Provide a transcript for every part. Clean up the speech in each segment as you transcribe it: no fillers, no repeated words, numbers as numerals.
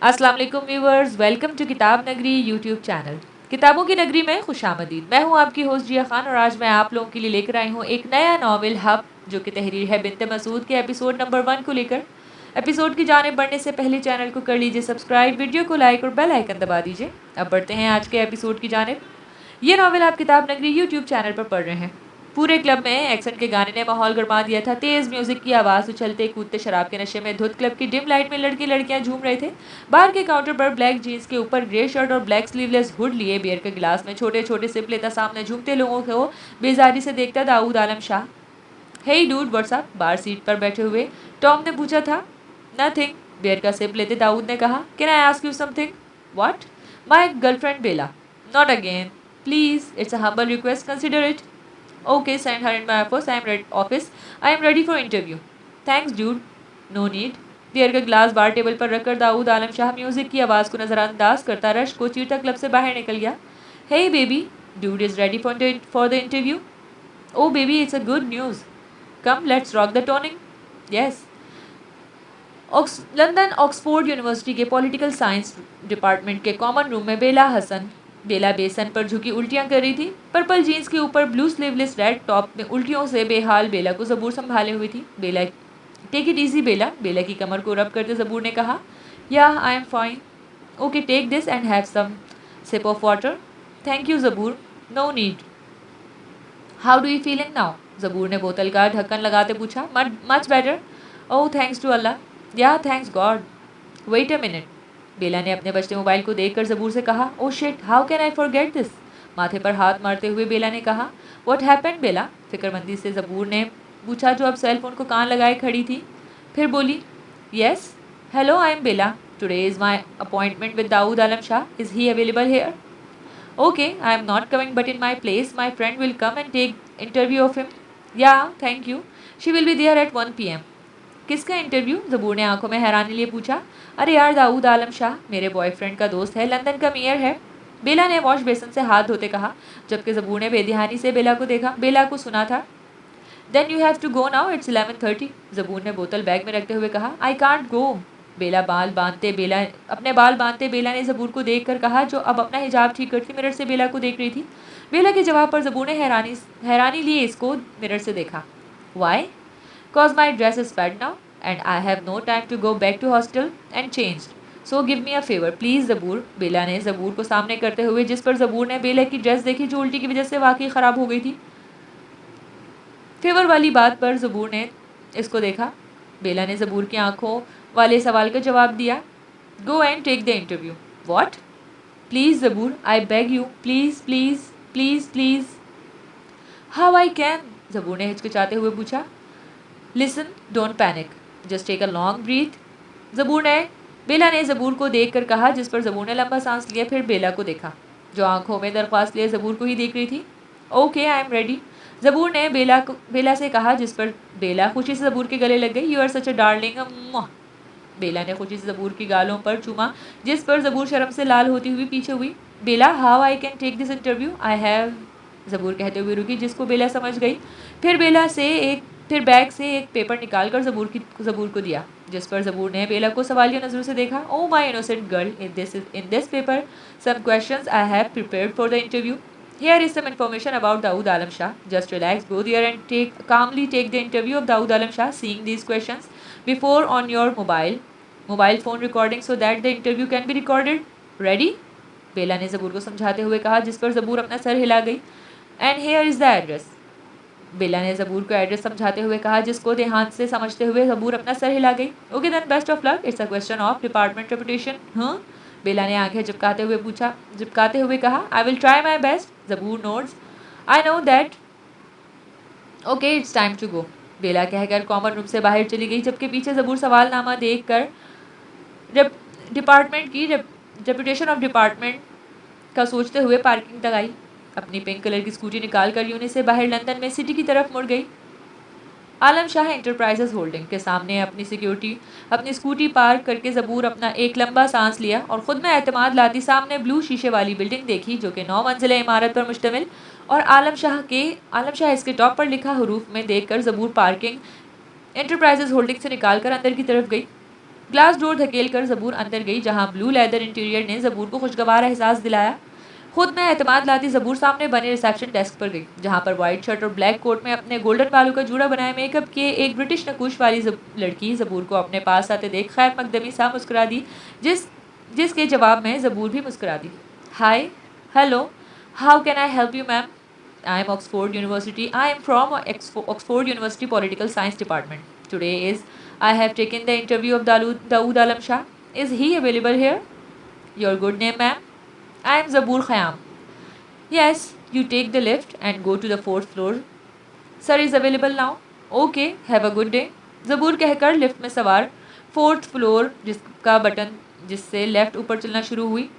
अस्सलाम वालेकुम viewers, welcome to किताब नगरी यूट्यूब चैनल। किताबों की नगरी में खुशामदीद। मैं हूं आपकी होस्ट जिया खान और आज मैं आप लोगों के लिए लेकर आई हूं एक नया नावल हब, जो कि तहरीर है बिनते मसूद के एपिसोड नंबर 1 को लेकर। एपिसोड की जानिब बढ़ने से पहले चैनल को कर लीजिए सब्सक्राइब, वीडियो को लाइक और बेल आइकन दबा दीजिए। अब बढ़ते हैं आज के एपिसोड की जानिब। ये नावल आप किताब नगरी यूट्यूब चैनल पर पढ़ रहे हैं। पूरे क्लब में एक्शन के गाने ने माहौल गरमा दिया था। तेज म्यूजिक की आवाज़, उछलते कूदते शराब के नशे में धुत क्लब की डिम लाइट में लड़के लड़कियां झूम रहे थे। बाहर के काउंटर पर ब्लैक जीन्स के ऊपर ग्रे शर्ट और ब्लैक स्लीवलेस हुड लिए बियर के गिलास में छोटे छोटे सिप लेता सामने झूमते लोगों को बेजारी से देखता Dawood Alam Shah. Hey dude what's up? Bar seat पर बैठे हुए टॉम ने पूछा था। नथिंग, बियर का सिप लेते दाऊद ने कहा। Can I ask you something? What? My girlfriend Bella. Not again please, it's a humble request, consider it. Okay, send her in my office. I am ready for interview. Thanks, dude. No need. Beer का glass bar table पर रखकर Dawood Alam Shah music की आवाज़ को नज़रअंदाज करता rush को चीरता club से बाहर निकल गया। Hey baby, dude is ready for the interview. Oh baby, it's a good news. Come, let's rock the toning. Yes. London Oxford university के पॉलिटिकल साइंस डिपार्टमेंट के कॉमन रूम में बेला बेसन पर झुकी उल्टियां कर रही थी। पर्पल जीन्स के ऊपर ब्लू स्लीवलेस रेड टॉप में उल्टियों से बेहाल बेला को ज़बूर संभाले हुई थी। Bela, take it easy Bela. Bela की कमर को रब करते ज़बूर ने कहा। Yeah I am fine. Okay, take this and have some sip of water. Thank you Zaboor. No need. How do you feeling now? Zaboor ने बोतल का ढक्कन लगाते पूछा। Much better. Oh thanks to Allah. Yeah thanks God. Wait a minute. Bela ने अपने बचते mobile को देखकर ज़बूर से कहा। Oh shit, how can I forget this? माथे पर हाथ मारते हुए बेला ने कहा। व्हाट हैपेंड बेला? फिक्रमंदी से ज़बूर ने पूछा, जो अब सेल फोन को कान लगाए खड़ी थी। फिर बोली, yes hello, I am Bela. Today is my appointment with Dawood Alam Shah. Is he available here? Okay, I am not coming but in my place my friend will come and take interview of him. Yeah thank you, she will be there at 1 PM। किसका interview? Zaboor ने आंखों में हैरानी लिए पूछा। अरे यार, दाऊद आलम शाह, मेरे बॉयफ्रेंड का दोस्त है, लंदन का मेयर है। बेला ने वॉश बेसन से हाथ धोते कहा, जबकि ज़बूर ने बेध्यानी से बेला को देखा। बेला को सुना था। Then you have to go now, it's 11:30। Zaboor ने बोतल बैग में रखते हुए कहा। I can't go. अपने बाल बांधते बेला ने ज़बूर को देख कर कहा, जो अब अपना हिजाब ठीक करती मिरर से बेला को देख रही थी। बेला के जवाब पर ज़बूर ने हैरानी लिए इसको मिरर से देखा। Y? Cause my dress is fat now and I have no time to go back to hostel and changed. So give me a favor, please ज़बूर। बेला ने ज़बूर को सामने करते हुए, जिस पर ज़बूर ने बेला की ड्रेस देखी जो उल्टी की वजह से वाकई ख़राब हो गई थी। फेवर वाली बात पर ज़बूर ने इसको देखा। बेला ने ज़बूर की आंखों वाले सवाल का जवाब दिया। Go and take the interview. What? Please Zaboor, I beg you, please please please please. How I can? Zaboor ने हिचकिचाते हुए पूछा। Listen, don't panic, just take a long breath. Bela ने ज़बूर को देख कर कहा, जिस पर ज़बूर ने लंबा सांस लिया। फिर बेला को देखा, जो आंखों में दरख्वास्त लिए ज़बूर को ही देख रही थी। ओके, आई एम रेडी, ज़बूर ने बेला से कहा, जिस पर बेला खुशी से ज़बूर के गले लग गई। You are such a darling. Bela ने खुशी से ज़बूर की गालों पर चूमा, जिस पर ज़बूर शर्म से लाल होती हुई पीछे हुई। Bela, how I can take this interview? I have, Zaboor कहते हुए रुकी, जिसको बेला समझ गई। फिर बैग से एक पेपर निकालकर ज़बूर को दिया, जिस पर ज़बूर ने बेला को सवालिया नज़रों से देखा। Oh my innocent girl, in this paper some questions I have prepared for the interview. Here is some information about Dawood Alam Shah. Just relax, go there and calmly take the interview of Dawood Alam Shah, seeing these questions before on your mobile phone recording so that the interview can be recorded. Ready? बेला ने ज़बूर को समझाते हुए कहा, जिस पर ज़बूर अपना सर हिला गई। And here is the address. बेला ने ज़बूर को एड्रेस समझाते हुए कहा, जिसको ध्यान से समझते हुए ज़बूर अपना सर हिला गई। Okay then, best of luck, it's a question of department reputation. हाँ? बेला ने आंखें झपकाते हुए कहा। I will try my best. Zaboor nods. I know that. Okay, it's time to go. Bela कहकर कॉमन रूम से बाहर चली गई, जबकि पीछे ज़बूर सवालनामा देख कर रेपुटेशन ऑफ डिपार्टमेंट का सोचते हुए पार्किंग तक आई। अपनी पिंक कलर की स्कूटी निकाल कर यूनि से बाहर लंदन में सिटी की तरफ मुड़ गई। आलम शाह एंटरप्राइजेस होल्डिंग के सामने अपनी स्कूटी पार्क करके ज़बूर अपना एक लंबा सांस लिया और ख़ुद में एतमाद लाती सामने ब्लू शीशे वाली बिल्डिंग देखी, जो कि 9 मंजिला इमारत पर मुश्तमिल, और आलम शाह इसके टॉप पर लिखा हरूफ में देख कर ज़बूर पार्किंग एंटरप्राइजेस होल्डिंग से निकाल कर अंदर की तरफ गई। ग्लास डोर धकेल कर ज़बूर अंदर गई, जहाँ ब्लू लेदर इंटीरियर ने ज़बूर को खुशगवार एहसास दिलाया। खुद में एतमाद लाती ज़बूर सामने बने रिसेप्शन डेस्क पर गई, जहाँ पर व्हाइट शर्ट और ब्लैक कोट में अपने गोल्डन बालों का जूड़ा बनाए मेकअप किए एक ब्रिटिश नकूश वाली लड़की ज़बूर को अपने पास आते देख खैर मकदमी सा मुस्कुरा दी, जिसके जवाब में ज़बूर भी मुस्कुरा दी। Hi, hello, how can I help you ma'am? I am Oxford University. I am from Oxford University Political Science Department. I have taken the interview of Dawood Alam Shah. Is he available here? Your good name, ma'am? I am Zaboor Khayyam. Yes, you take the lift and go to the 4th floor. Sir is available now. Okay, have a good day. Zaboor कहकर lift में सवार 4th floor जिसका button जिससे left ऊपर चलना शुरू हुई।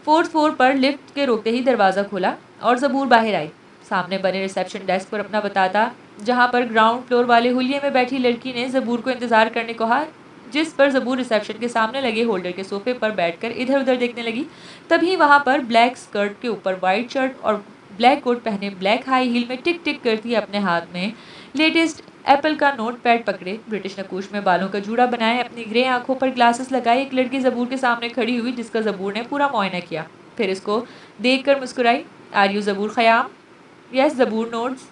4th floor पर लिफ्ट के रोकते ही दरवाज़ा खोला और ज़बूर बाहर आई। सामने बने रिसेप्शन डेस्क पर अपना बताता, जहाँ पर ग्राउंड फ्लोर वाले हुलिये में बैठी लड़की ने ज़बूर को इंतज़ार करने को कहा, जिस पर ज़बूर रिसेप्शन के सामने लगे होल्डर के सोफे पर बैठकर इधर उधर देखने लगी। तभी वहाँ पर ब्लैक स्कर्ट के ऊपर वाइट शर्ट और ब्लैक कोट पहने ब्लैक हाई हील में टिक टिक करती अपने हाथ में लेटेस्ट एप्पल का नोट पैड पकड़े, ब्रिटिश नकूश में बालों का जूड़ा बनाए, अपनी ग्रे आंखों पर ग्लासेस लगाए एक लड़की ज़बूर के सामने खड़ी हुई, जिसका ज़बूर ने पूरा मुआयना किया। फिर इसको देखकर मुस्कुराई। Are you Zaboor Khayam? Yes, Zaboor nods.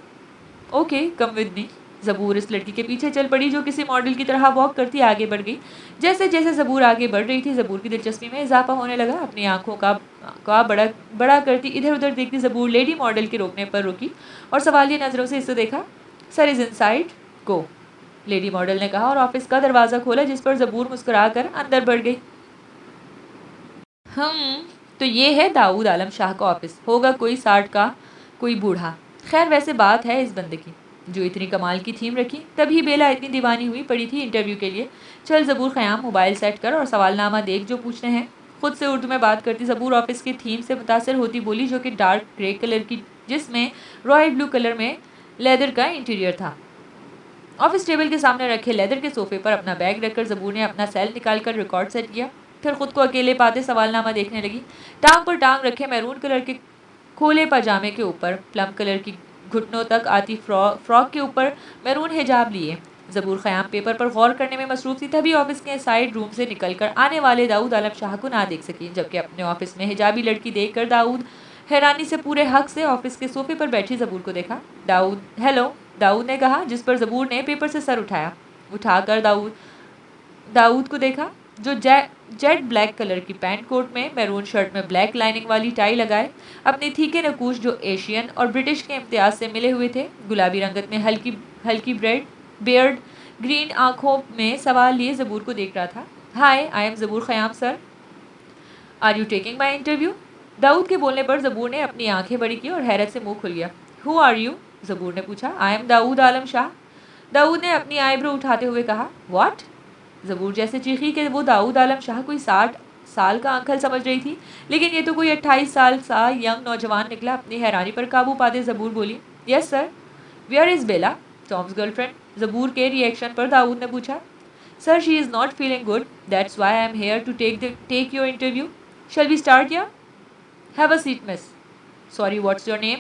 Okay, come with me. Zaboor इस लड़की के पीछे चल पड़ी, जो किसी मॉडल की तरह वॉक करती आगे बढ़ गई। जैसे जैसे ज़बूर आगे बढ़ रही थी, ज़बूर की दिलचस्पी में इजाफा होने लगा। अपनी आंखों का बड़ा करती इधर उधर देखती ज़बूर लेडी मॉडल के रोकने पर रुकी और सवालिया नज़रों से इसे देखा। Sir is inside, go, lady model ने कहा और ऑफिस का दरवाज़ा खोला, जिस पर ज़बूर मुस्कुरा कर अंदर बढ़ गई। तो ये है दाऊद आलम शाह का ऑफिस। होगा कोई 60 का, कोई बूढ़ा। खैर वैसे बात है इस बंदे की जो इतनी कमाल की थीम रखी। तभी बेला इतनी दीवानी हुई पड़ी थी इंटरव्यू के लिए। चल ज़बूर ख़याम, मोबाइल सेट कर और सवालनामा देख जो पूछने हैं। खुद से उर्दू में बात करती ज़बूर ऑफिस की थीम से मुतासर होती बोली, जो कि डार्क ग्रे कलर की, जिसमें रॉयल ब्लू कलर में लेदर का इंटीरियर था। ऑफिस टेबल के सामने रखे लेदर के सोफे पर अपना बैग रखकर ज़बूर ने अपना सेल निकालकर रिकॉर्ड सेट किया। फिर खुद को अकेले पाते सवालनामा देखने लगी। टांग पर टांग रखे मैरून कलर के खोले पजामे के ऊपर प्लम कलर की घुटनों तक आती फ्रॉक के ऊपर मैरून हिजाब लिए ज़बूर ख़याम पेपर पर गौर करने में मसरूफ़ थी। तभी ऑफिस के साइड रूम से निकलकर आने वाले दाऊद आलम शाह को ना देख सकी, जबकि अपने ऑफिस में हिजाबी लड़की देखकर दाऊद हैरानी से पूरे हक से ऑफिस के सोफे पर बैठी ज़बूर को देखा। दाऊद, हेलो, दाऊद ने कहा, जिस पर ज़बूर ने पेपर से सर उठाकर दाऊद को देखा, जो जेट ब्लैक कलर की पैंट कोट में मैरून शर्ट में ब्लैक लाइनिंग वाली टाई लगाए अपने थीके नकूश जो एशियन और ब्रिटिश के इम्तियाज से मिले हुए थे, गुलाबी रंगत में हल्की बियर्ड, ग्रीन आंखों में सवाल लिए ज़बूर को देख रहा था। Hi, I am Zaboor Khayam sir, are you taking my interview? Dawood के बोलने पर ज़बूर ने अपनी आंखें बड़ी की और हैरत से मुंह खुल गया। Who are you? ज़बूर ने पूछा। I am Dawood Alam Shah. दाऊद ने अपनी आईब्रो उठाते हुए कहा। व्हाट? ज़बूर जैसे चीखी कि वो दाऊद आलम शाह कोई 60 साल का अंकल समझ रही थी, लेकिन ये तो कोई 28 साल सा यंग नौजवान निकला। अपनी हैरानी पर काबू पाते ज़बूर बोली, yes sir. Where is Bella, Tom's girlfriend? Zaboor के रिएक्शन पर दाऊद ने पूछा। Sir, she is not feeling good, that's why I am here to take your interview. Shall we start या? Have a seat miss. Sorry, what's your name?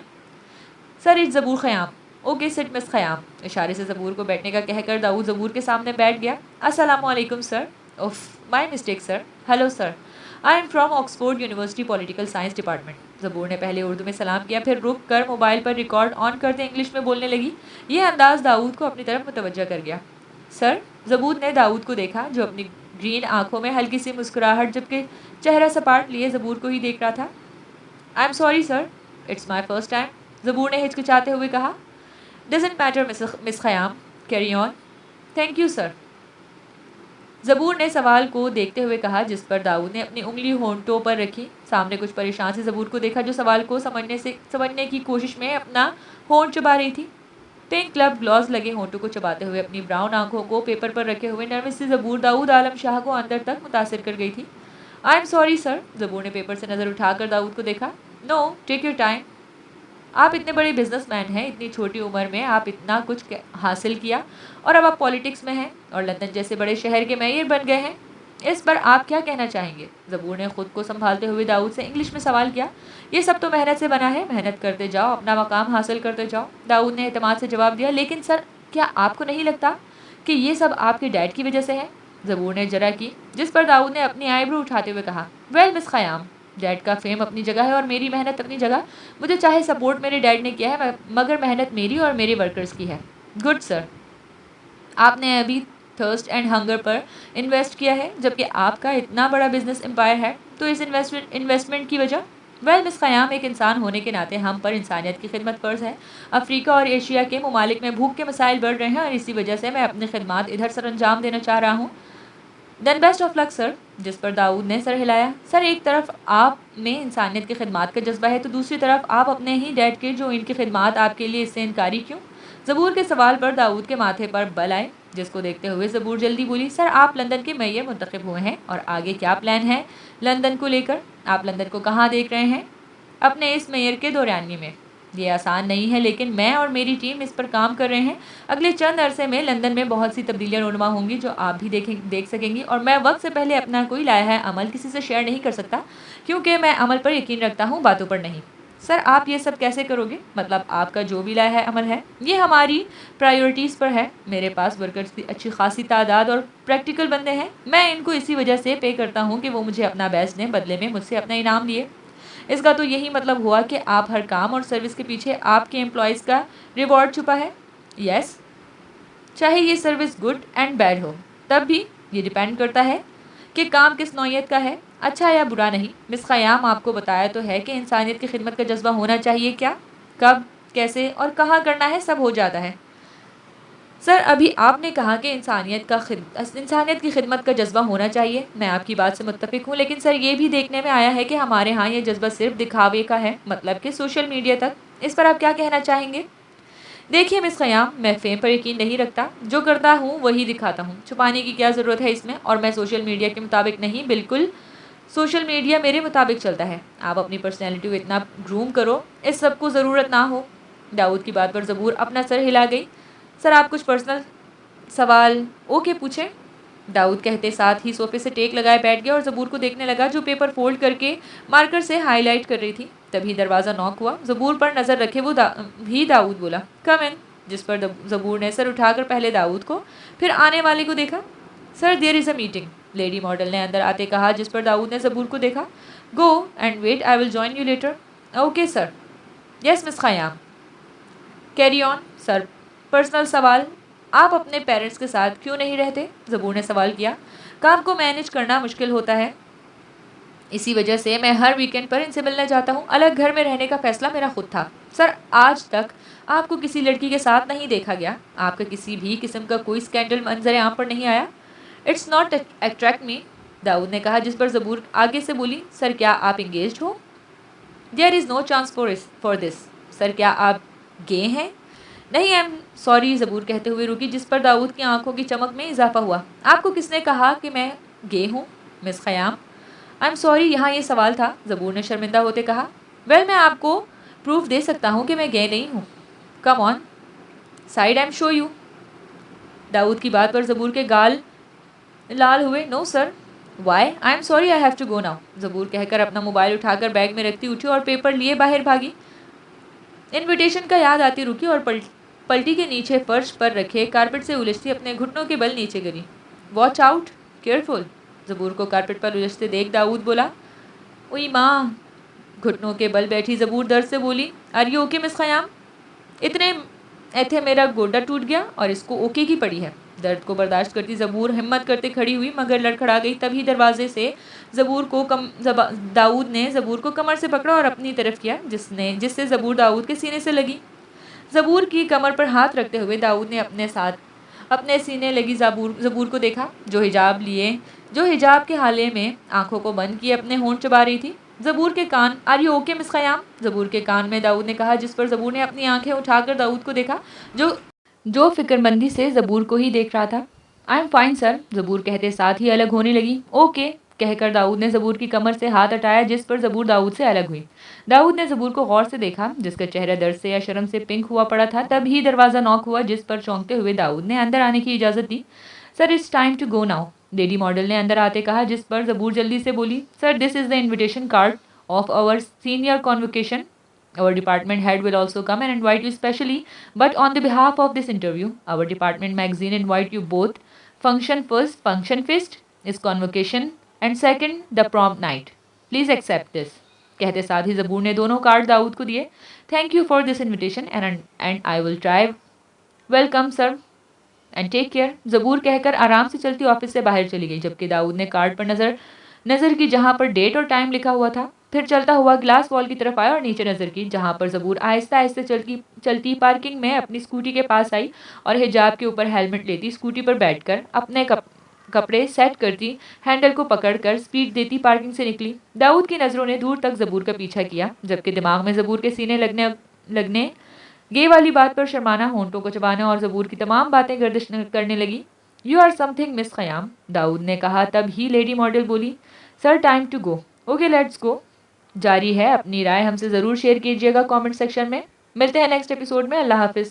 Sir, it's Zaboor Khayyam. Okay, sit miss Khayyam. इशारे से ज़बूर को बैठने का कहकर दाऊद ज़बूर के सामने बैठ गया। अस्सलामु अलैकुम सर। उफ, my mistake sir. Hello sir, I am from Oxford University political science department. Zaboor ने पहले उर्दू में सलाम किया, फिर रुक कर मोबाइल पर रिकॉर्ड ऑन करते इंग्लिश में बोलने लगी। यह अंदाज़ दाऊद को अपनी तरफ मुतवज्जा कर गया। सर, ज़बूर ने दाऊद को देखा, जो अपनी ग्रीन आंखों में हल्की सी मुस्कुराहट जबकि चेहरा सपाट लिए ज़बूर को ही देख रहा था। I am sorry sir, it's my first time, Zaboor ने हिचकिचाते हुए कहा। Doesn't matter miss Khayyam, carry on. Thank you sir, Zaboor ने सवाल को देखते हुए कहा, जिस पर दाऊद ने अपनी उंगली होंठों पर रखी। सामने कुछ परेशान से ज़बूर को देखा, जो सवाल को समझने की कोशिश में अपना होंठ चबा रही थी। पिंक क्लब ग्लॉस लगे होंठों को चबाते हुए अपनी ब्राउन आंखों को पेपर पर रखे हुए नर्वस सी ज़बूर दाऊद आलम शाह को अंदर तक मुतासिर कर गई थी। I am sorry sir, Zaboor ने पेपर से नज़र उठाकर दाऊद को देखा। No, take your time. आप इतने बड़े बिजनेसमैन हैं, इतनी छोटी उम्र में आप इतना कुछ हासिल किया और अब आप पॉलिटिक्स में हैं और लंदन जैसे बड़े शहर के मेयर बन गए हैं। इस पर आप क्या कहना चाहेंगे? ज़बूर ने खुद को संभालते हुए दाऊद से इंग्लिश में सवाल किया। ये सब तो मेहनत से बना है, मेहनत करते जाओ, अपना मकाम हासिल करते जाओ। दाऊद ने एतमाद से जवाब दिया। लेकिन सर, क्या आपको नहीं लगता कि ये सब आपके डैड की वजह से है? ज़बूर ने जरा की, जिस पर दाऊद ने अपनी आईब्रो उठाते हुए कहा, वेल मिस ख़याम, डैड का फेम अपनी जगह है और मेरी मेहनत अपनी जगह। मुझे चाहे सपोर्ट मेरे डैड ने किया है, मगर मेहनत मेरी और मेरे वर्कर्स की है। गुड सर, आपने अभी थर्स्ट एंड हंगर पर इन्वेस्ट किया है, जबकि आपका इतना बड़ा बिजनेस एम्पायर है, तो इस इन्वेस्टमेंट की वजह? वेल मिस ख़याम, एक इंसान होने के नाते हम पर इंसानियत की खिदमत फ़र्ज़ है। अफ्रीका और एशिया के ममालिक में भूख के मसाइल बढ़ रहे हैं और इसी वजह से मैं अपनी खिदमत इधर सर अंजाम देना चाह रहा हूँ। Then best of luck sir, जिस पर दाऊद ने सर हिलाया। सर, एक तरफ आप में इंसानियत की खिदमत का जज्बा है, तो दूसरी तरफ आप अपने ही डैड के, जो इनकी खिदमत आपके लिए, इससे इनकारी क्यों? ज़बूर के सवाल पर दाऊद के माथे पर बल आए, जिसको देखते हुए ज़बूर जल्दी बोली, सर आप लंदन के मेयर मुंतखब हुए हैं और आगे क्या प्लान है लंदन को लेकर? आप लंदन को कहाँ देख रहे हैं अपने इस मेयर के दौरानिए में? ये आसान नहीं है, लेकिन मैं और मेरी टीम इस पर काम कर रहे हैं। अगले चंद अरसे में लंदन में बहुत सी तब्दीलियां रूनुमा होंगी, जो आप भी देख सकेंगी, और मैं वक्त से पहले अपना कोई लाया है अमल किसी से शेयर नहीं कर सकता, क्योंकि मैं अमल पर यकीन रखता हूँ, बातों पर नहीं। सर, आप ये सब कैसे करोगे? मतलब आपका जो भी लाया है अमल है, ये हमारी प्रायोरिटीज़ पर है। मेरे पास वर्कर्स की अच्छी खासी तादाद और प्रैक्टिकल बंदे हैं। मैं इनको इसी वजह से पे करता हूँ कि वो मुझे अपना बेस्ट दें, बदले में मुझसे अपना इनाम लिए। इसका तो यही मतलब हुआ कि आप हर काम और सर्विस के पीछे आपके एम्प्लॉयज़ का रिवॉर्ड छुपा है। यस, चाहे ये सर्विस गुड एंड बैड हो, तब भी ये डिपेंड करता है कि काम किस नौइयत का है, अच्छा या बुरा नहीं। मिस ख़याम, आपको बताया तो है कि इंसानियत की खिदमत का जज्बा होना चाहिए। क्या, कब, कैसे और कहाँ करना है, सब हो जाता है। सर, अभी आपने कहा कि इंसानियत की खिदमत का जज्बा होना चाहिए। मैं आपकी बात से मुत्तफिक हूँ, लेकिन सर, ये भी देखने में आया है कि हमारे यहाँ ये जज्बा सिर्फ दिखावे का है, मतलब कि सोशल मीडिया तक। इस पर आप क्या कहना चाहेंगे? देखिए मिस ख़याम, मैं फेम पर यकीन नहीं रखता। जो करता हूँ वही दिखाता हूँ, छुपाने की क्या ज़रूरत है इसमें? और मैं सोशल मीडिया के मुताबिक नहीं, बिल्कुल सोशल मीडिया मेरे मुताबिक चलता है। आप अपनी पर्सनैलिटी को इतना ग्रूम करो, इस सब को ज़रूरत ना हो। दाऊद की बात पर ज़बूर अपना सर हिला गई। सर, आप कुछ पर्सनल सवाल ओके पूछें? दाऊद कहते साथ ही सोफे से टेक लगाए बैठ गया और ज़बूर को देखने लगा, जो पेपर फोल्ड करके मार्कर से हाईलाइट कर रही थी। तभी दरवाज़ा नॉक हुआ। ज़बूर पर नज़र रखे भी दाऊद बोला, कम इन, जिस पर ज़बूर ने सर उठाकर पहले दाऊद को फिर आने वाले को देखा। Sir, there is a meeting, lady model ने अंदर आते कहा, जिस पर दाऊद ने ज़बूर को देखा। Go and wait, I will join you later. Okay sir. Yes miss Khayyam, carry on. Sir, personal सवाल, आप अपने पेरेंट्स के साथ क्यों नहीं रहते? ज़बूर ने सवाल किया। काम को मैनेज करना मुश्किल होता है, इसी वजह से मैं हर वीकेंड पर इनसे मिलने जाता हूँ। अलग घर में रहने का फैसला मेरा खुद था। सर, आज तक आपको किसी लड़की के साथ नहीं देखा गया? आपका किसी भी किस्म का कोई स्कैंडल मंजर आम पर नहीं आया? इट्स नॉट अट्रैक्ट मी, दाऊद ने कहा, जिस पर ज़बूर आगे से बोली, सर क्या आप इंगेज्ड हो? There is no chance for this. Sir, क्या आप गे हैं? नहीं, आई एम सॉरी, ज़बूर कहते हुए रुकी, जिस पर दाऊद की आंखों की चमक में इजाफा हुआ। आपको किसने कहा कि मैं गे हूँ miss Khayyam? I am sorry, यहाँ ये सवाल था, ज़बूर ने शर्मिंदा होते कहा। वेल, मैं आपको प्रूफ दे सकता हूँ कि मैं गे नहीं हूँ। Come on side, I am show you. Dawood की बात पर ज़बूर के गाल लाल हुए। No sir. Why? I am sorry, I have to go now, Zaboor कहकर अपना मोबाइल उठाकर बैग में रखती उठी और पेपर लिए बाहर भागी। इनविटेशन का याद आती रुकी और पलटी के नीचे फर्श पर रखे कारपेट से उलझती अपने घुटनों के बल नीचे गिरी। वॉच आउट, केयरफुल, ज़बूर को कारपेट पर उलझते देख दाऊद बोला। ओई माँ, घुटनों के बल बैठी ज़बूर दर्द से बोली, are you okay miss Khayyam? इतने ऐथे मेरा गोडा टूट गया और इसको ओके की पड़ी है। दर्द को बर्दाश्त करती ज़बूर हिम्मत करते खड़ी हुई, मगर लड़खड़ा गई। तभी दरवाजे से दाऊद ने ज़बूर को कमर से पकड़ा और अपनी तरफ किया, जिससे ज़बूर दाऊद के सीने से लगी। ज़बूर की कमर पर हाथ रखते हुए दाऊद ने अपने सीने लगी ज़बूर को देखा, जो हिजाब के हाले में आंखों को बंद किए अपने होंठ चबा रही थी। ज़बूर के कान, are you okay miss Khayyam? Zaboor के कान में दाऊद ने कहा, जिस पर ज़बूर ने अपनी आंखें उठाकर दाऊद को देखा, जो फिक्रमंदी से ज़बूर को ही देख रहा था। आई एम फाइन सर, ज़बूर कहते साथ ही अलग होने लगी। ओके कहकर दाऊद ने ज़बूर की कमर से हाथ हटाया, जिस पर ज़बूर दाऊद से अलग हुई। दाऊद ने ज़बूर को गौर से देखा, जिसका चेहरा दर्द से या शर्म से पिंक हुआ पड़ा था। तभी दरवाज़ा नॉक हुआ, जिस पर चौंकते हुए दाऊद ने अंदर आने की इजाज़त दी। Sir, it's time to go now, lady model ने अंदर आते कहा, जिस पर ज़बूर जल्दी से बोली, sir this is the invitation card of our senior convocation. Our department head will also come and invite you specially, but on the behalf of this interview, our department magazine invite you both function first, function first is convocation and second the prompt night. Please accept this. कहते साथ ही ज़बूर ने दोनों card Dawood को दिए। Thank you for this invitation and I will try. Welcome sir and take care. Zaboor कहकर आराम से चलती ऑफिस से बाहर चली गई, जबकि दाऊद ने कार्ड पर नज़र की जहाँ पर डेट और टाइम लिखा हुआ था। फिर चलता हुआ ग्लास वॉल की तरफ आया और नीचे नज़र की जहाँ पर ज़बूर आहिस्ता आहिस्ता चलती पार्किंग में अपनी स्कूटी के पास आई और हिजाब के ऊपर हेलमेट लेती स्कूटी पर बैठकर अपने कपड़े सेट करती हैंडल को पकड़कर स्पीड देती पार्किंग से निकली। दाऊद की नज़रों ने दूर तक ज़बूर का पीछा किया, जबकि दिमाग में ज़बूर के सीने लगने गे वाली बात पर शर्माना, होंठों को चबाना और ज़बूर की तमाम बातें गर्दिश करने लगी। You are something miss Khayyam, Dawood ने कहा। तब ही लेडी मॉडल बोली, sir time to go. Okay let's go. जारी है, अपनी राय हमसे ज़रूर शेयर कीजिएगा कमेंट सेक्शन में। मिलते हैं नेक्स्ट एपिसोड में। अल्लाह हाफिज़।